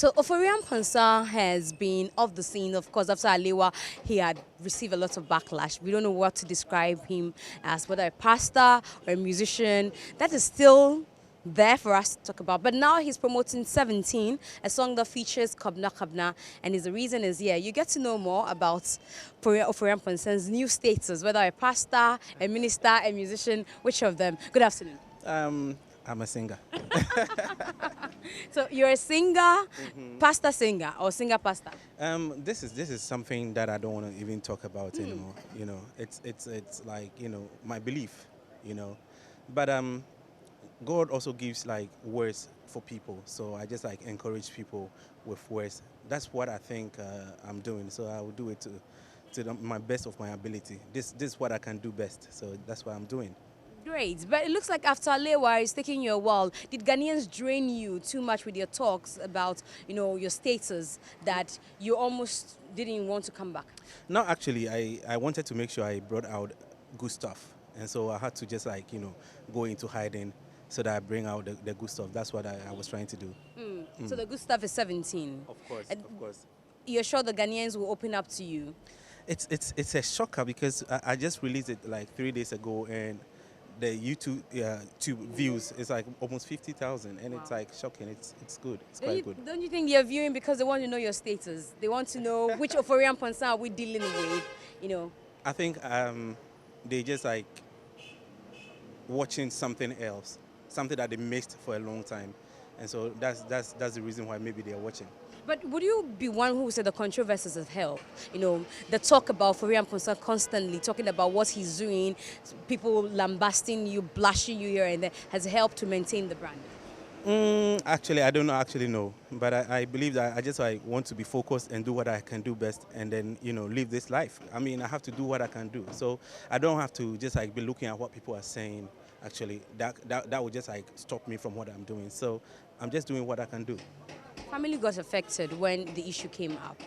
So Ofori Amponsah has been off the scene, of course, after Alewa. He had received a lot of backlash. We don't know what to describe him as, whether a pastor or a musician. That is still there for us to talk about. But now he's promoting 17, a song that features Kabna Kabna, and the reason is here. You get to know more about Ofori Amponsah's new status, whether a pastor, a minister, a musician, which of them. Good afternoon. I'm a singer. So you're a singer, pastor singer, or singer pastor? This is something that I don't want to even talk about anymore. You know, it's like, you know, my belief. You know, but God also gives like words for people. So I just like encourage people with words. That's what I think I'm doing. So I will do it to my best of my ability. This is what I can do best. So that's what I'm doing. Great, but it looks like after Alewa is taking you a while. Did Ghanaians drain you too much with your talks about, you know, your status that you almost didn't want to come back? No, actually, I wanted to make sure I brought out good stuff. And so I had to just like, you know, go into hiding so that I bring out the good stuff. That's what I was trying to do. So the good stuff is 17. Of course, And of course. you're sure the Ghanaians will open up to you? It's a shocker because I just released it like 3 days ago and the YouTube views is like almost 50,000 and it's like shocking. It's good. It's quite good. Don't you think they're viewing because they want to know your status? They want to know which Ofori Amponsah are we dealing with, you know? I think they just like watching something else, something that they missed for a long time. And so that's the reason why maybe they're watching. But would you be one who said the controversies have helped? You know, the talk about Ofori Amponsah constantly talking about what he's doing, people lambasting you, blushing you here and there, has helped to maintain the brand? Actually, I don't actually know, but I believe that I just like want to be focused and do what I can do best, and then, you know, live this life. I mean, I have to do what I can do, so I don't have to just like be looking at what people are saying. Actually, that would just like stop me from what I'm doing. So I'm just doing what I can do. Family got affected when the issue came up.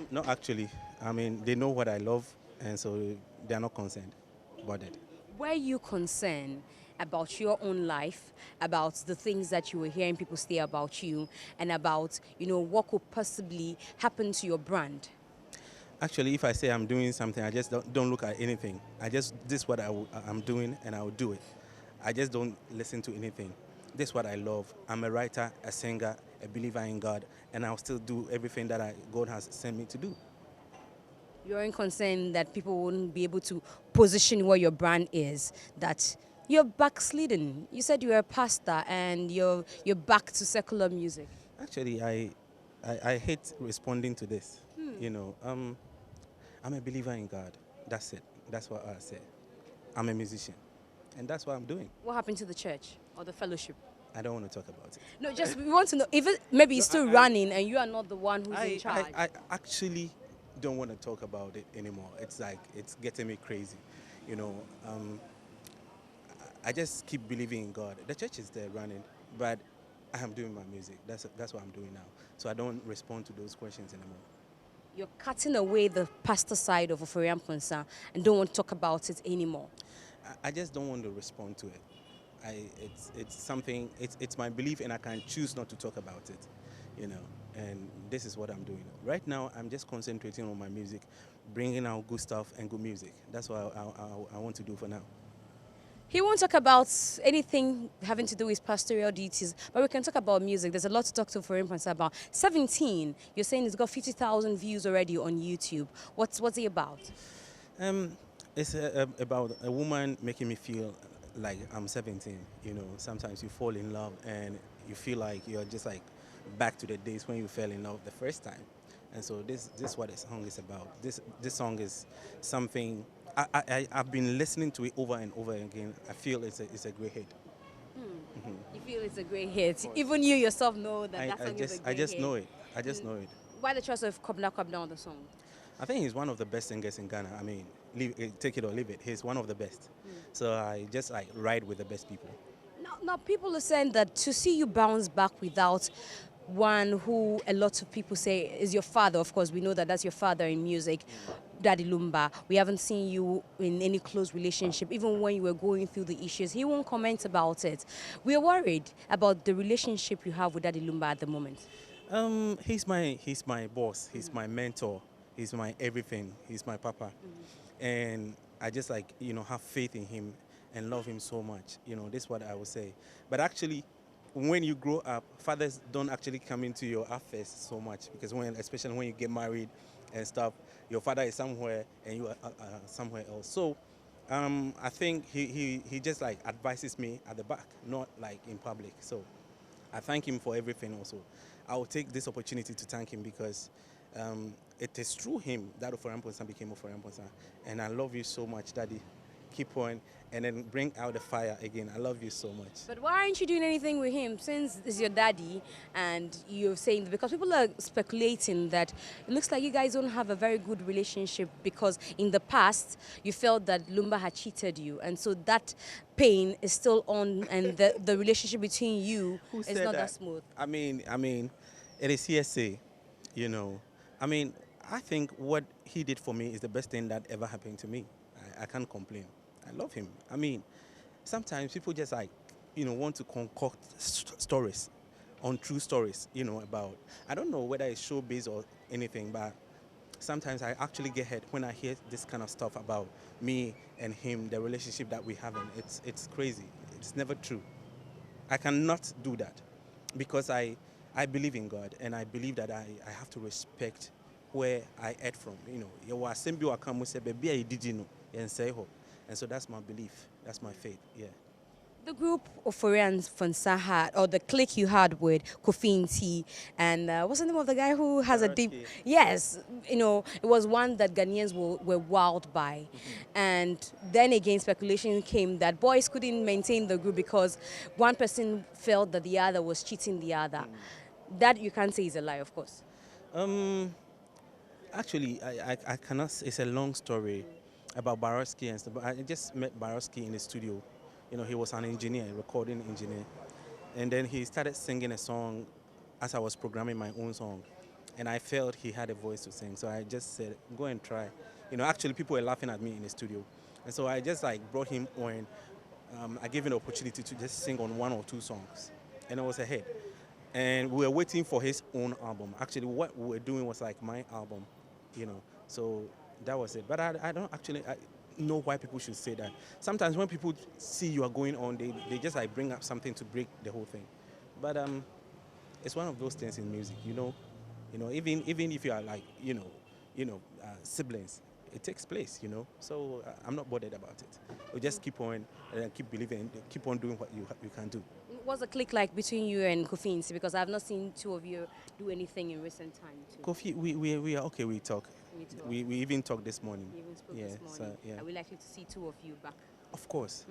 No, actually, I mean, they know what I love, and so they're not concerned about it. Were you concerned about your own life, about the things that you were hearing people say about you, and about, you know, what could possibly happen to your brand? Actually, if I say I'm doing something, I just don't look at anything. This is what I'm doing, and I will do it. I just don't listen to anything. This is what I love. I'm a writer, a singer, a believer in God, and I'll still do everything that God has sent me to do. You're in concern that people wouldn't be able to position where your brand is, that you're backslidden. You said you're a pastor and you're back to secular music. Actually, I hate responding to this. You know, I'm a believer in God. That's it. That's what I say. I'm a musician, and that's what I'm doing. What happened to the church or the fellowship? I don't want to talk about it. No, just we want to know if maybe it's still running and you are not the one who's in charge. I actually don't want to talk about it anymore. It's like it's getting me crazy. You know, I just keep believing in God. The church is there running, but I am doing my music. That's what I'm doing now. So I don't respond to those questions anymore. You're cutting away the pastor side of Ofori Amponsah and don't want to talk about it anymore. I just don't want to respond to it. It's something. It's my belief, and I can choose not to talk about it. You know, and this is what I'm doing right now. I'm just concentrating on my music, bringing out good stuff and good music. That's what I want to do for now. He won't talk about anything having to do with pastoral duties, but we can talk about music. There's a lot to talk to Ofori Amponsah about. 17, you're saying it's got 50,000 views already on YouTube. What's it about? It's about a woman making me feel like I'm 17. You know, sometimes you fall in love and you feel like you're just like back to the days when you fell in love the first time. And so this is what the song is about. This song is something. I've been listening to it over and over again. I feel it's a great hit. You feel it's a great hit. Even you yourself know that song is a great hit. I just know it. I just know it. Why the choice of Kabna Kabna on the song? I think he's one of the best singers in Ghana. I mean, take it or leave it. He's one of the best. So I just like ride with the best people. Now people are saying that to see you bounce back without one who a lot of people say is your father. Of course, we know that that's your father in music. Daddy Lumba. We haven't seen you in any close relationship, even when you were going through the issues. He won't comment about it. We are worried about the relationship you have with Daddy Lumba at the moment. He's my boss. He's my mentor. He's my everything. He's my papa, and I just like have faith in him and love him so much. This is what I would say. But actually, when you grow up, fathers don't actually come into your affairs so much because especially when you get married and stuff, your father is somewhere and you are somewhere else. So I think he just like advises me at the back, not like in public. So I thank him for everything also. I will take this opportunity to thank him because it is through him that Ofori Amponsah became Ofori Amponsah. And I love you so much, Daddy. Keep on and then bring out the fire again. I love you so much. But why aren't you doing anything with him since it's your daddy and you're saying that? Because people are speculating that it looks like you guys don't have a very good relationship because in the past you felt that Lumba had cheated you, and so that pain is still on, and the relationship between you Who is said not that that? smooth. I mean, it is hearsay, you know. I mean, I think what he did for me is the best thing that ever happened to me. I can't complain. I love him. I mean, sometimes people just like, want to concoct stories, untrue stories, about, I don't know whether it's showbiz or anything, but sometimes I actually get hurt when I hear this kind of stuff about me and him, the relationship that we have, and it's crazy. It's never true. I cannot do that because I believe in God and I believe that I have to respect where I ate from. You were assembly or come say baby I did and say hope. And so that's my belief. That's my faith. Yeah. The group Ofori Amponsah had, or the clique you had with Kofi T, and what's the name of the guy who has a deep? Baroski. Yes, it was one that Ghanaians were wowed by, and then again speculation came that boys couldn't maintain the group because one person felt that the other was cheating the other. That you can't say is a lie, of course. Um, Actually, I cannot. It's a long story about Baroski and stuff. But I just met Baroski in the studio. He was an engineer, a recording engineer, and then he started singing a song as I was programming my own song, and I felt he had a voice to sing. So I just said, "Go and try." Actually, people were laughing at me in the studio, and so I just like brought him on. I gave him the opportunity to just sing on one or two songs, and it was a hit. And we were waiting for his own album. Actually, what we were doing was like my album, So that was it. But I don't actually know why people should say that. Sometimes when people see you are going on, they just like bring up something to break the whole thing. But it's one of those things in music, even if you are like siblings, it takes place, So I'm not bothered about it. We just keep on and keep believing, keep on doing what you can do. What's the click like between you and Kofi Nti? Because I've not seen two of you do anything in recent time too. Kofi, we are okay. We talk. You talk. We even talked this morning. You even spoke Yeah. this morning. So yeah. Are we likely to see two of you back? Of course,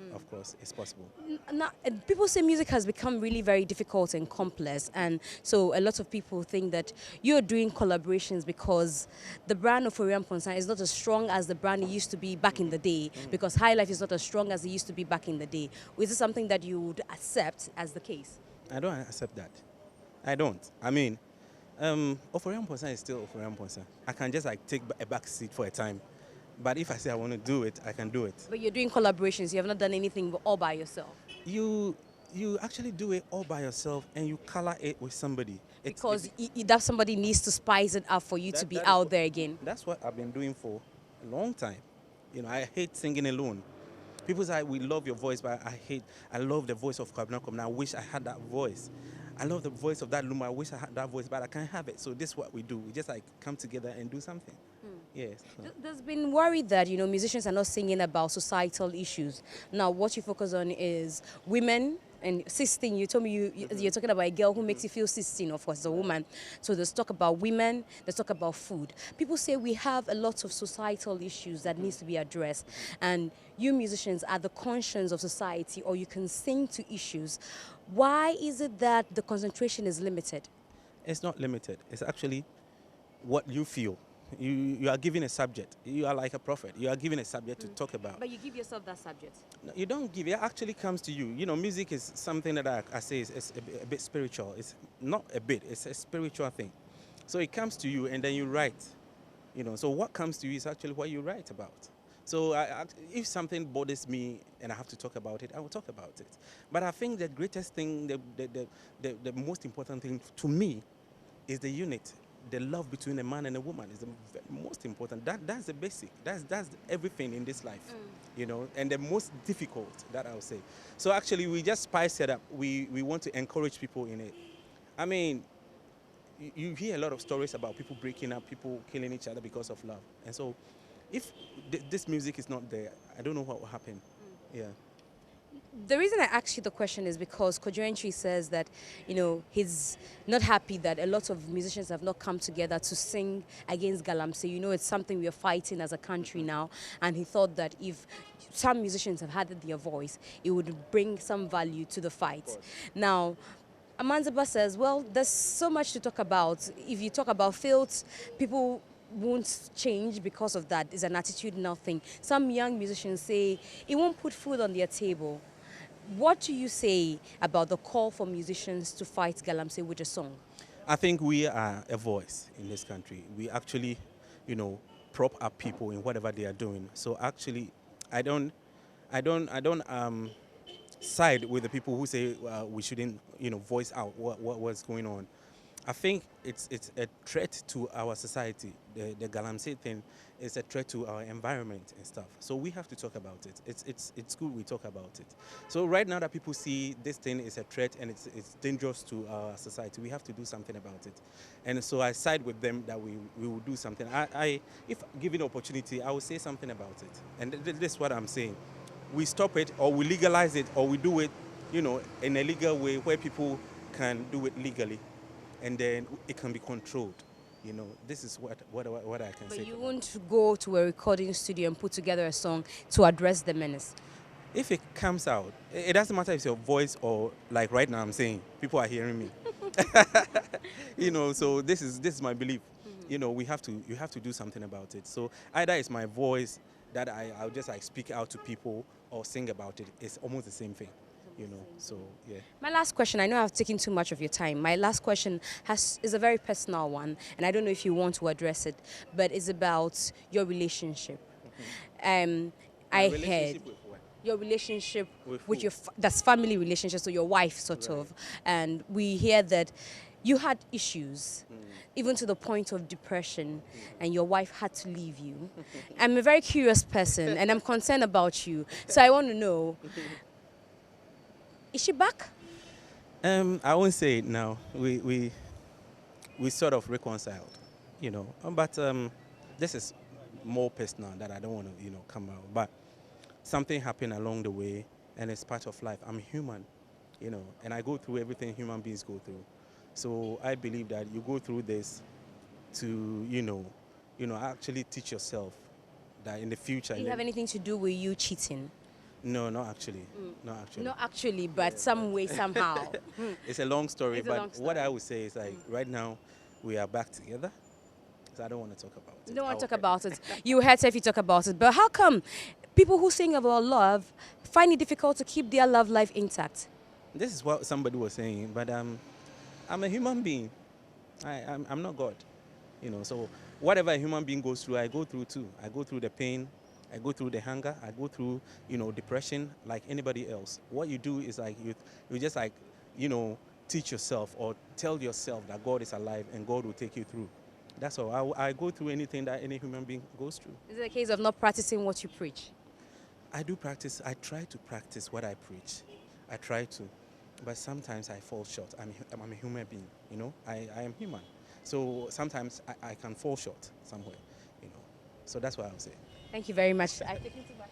it's possible. Now, people say music has become really very difficult and complex, and so a lot of people think that you're doing collaborations because the brand of Ofori Amponsah is not as strong as the brand it used to be back in the day, because High Life is not as strong as it used to be back in the day. Is this something that you would accept as the case? I don't accept that. I don't. I mean, Ofori Amponsah is still Ofori Amponsah. I can just like take a back seat for a time. But if I say I want to do it, I can do it. But you're doing collaborations. You have not done anything all by yourself. You actually do it all by yourself and you color it with somebody. Because that somebody needs to spice it up for you to be that is out what- there again. That's what I've been doing for a long time. I hate singing alone. People say, we love your voice, but I love the voice of Kwabena Kwabena. I wish I had that voice. I love the voice of that Lumba. I wish I had that voice, but I can't have it. So this is what we do. We just like come together and do something. Yes. So. There's been worry that, musicians are not singing about societal issues. Now, what you focus on is women and 16. You told me you're talking about a girl who makes you feel 16, of course, as a woman. So there's talk about women, there's talk about food. People say we have a lot of societal issues that needs to be addressed. And you musicians are the conscience of society, or you can sing to issues. Why is it that the concentration is limited? It's not limited. It's actually what you feel. You are given a subject. You are like a prophet. You are given a subject to talk about. But you give yourself that subject. No, you don't give. It actually comes to you. Music is something that I say is a bit spiritual. It's not a bit. It's a spiritual thing. So it comes to you and then you write. You know, so what comes to you is actually what you write about. So if something bothers me and I have to talk about it, I will talk about it. But I think the greatest thing, the most important thing to me is the unit. The love between a man and a woman is the most important. That's the basic. That's everything in this life, you know, and the most difficult, that I would say. So actually, we just spice it up. We want to encourage people in it. I mean, you hear a lot of stories about people breaking up, people killing each other because of love. And so if this music is not there, I don't know what will happen. Yeah. The reason I asked you the question is because Kojoentry says that, he's not happy that a lot of musicians have not come together to sing against Galamsey. It's something we are fighting as a country now. And he thought that if some musicians have had their voice, it would bring some value to the fight. Now, Amanzaba says, well, there's so much to talk about. If you talk about fields, people won't change because of that. It's an attitudinal thing. Some young musicians say it won't put food on their table. What do you say about the call for musicians to fight Galamsey with a song? I think we are a voice in this country. We actually, prop up people in whatever they are doing. So actually, I don't side with the people who say we shouldn't, voice out what's going on. I think it's a threat to our society. The Galamsey thing is a threat to our environment and stuff. So we have to talk about it. It's good we talk about it. So right now that people see this thing is a threat and it's dangerous to our society, we have to do something about it. And so I side with them that we will do something. If given opportunity, I will say something about it. And this is what I'm saying. We stop it, or we legalize it, or we do it, in a legal way where people can do it legally, and then it can be controlled. This is what I can say. But you won't go to a recording studio and put together a song to address the menace. If it comes out, it doesn't matter if it's your voice or like right now I'm saying, people are hearing me. So this is my belief. You have to do something about it. So either it's my voice that I'll just like speak out to people or sing about it. It's almost the same thing. So yeah. My last question, I know I've taken too much of your time. My last question is a very personal one, and I don't know if you want to address it, but it's about your relationship. I heard Relationship with what? your relationship With with who? that's family relationship, so your wife sort of, and we hear that you had issues, even to the point of depression, and your wife had to leave you. I'm a very curious person, and I'm concerned about you, so I want to know. Is she back? I won't say it now. We sort of reconciled, but this is more personal that I don't want to come out. But something happened along the way, and it's part of life. I'm human, and I go through everything human beings go through. So I believe that you go through this to actually teach yourself that in the future. Did it have anything to do with you cheating? No, not actually. Not actually. Not actually, but some way, somehow. It's a long story, It's a but long what I story. would say is like right now we are back together. So I don't want to talk about it. You don't want to I'll- talk about it. You hurt if you talk about it. But how come people who sing about love find it difficult to keep their love life intact? This is what somebody was saying, but I'm a human being. I'm not God. So whatever a human being goes through, I go through too. I go through the pain, I go through the hunger, I go through, depression like anybody else. What you do is like you just like, teach yourself or tell yourself that God is alive and God will take you through. That's all. I go through anything that any human being goes through. Is it a case of not practicing what you preach? I do practice. I try to practice what I preach. I try to, but sometimes I fall short. I'm a human being. I am human. So sometimes I can fall short somewhere. So that's what I would say. Thank you very much. I've taken too much.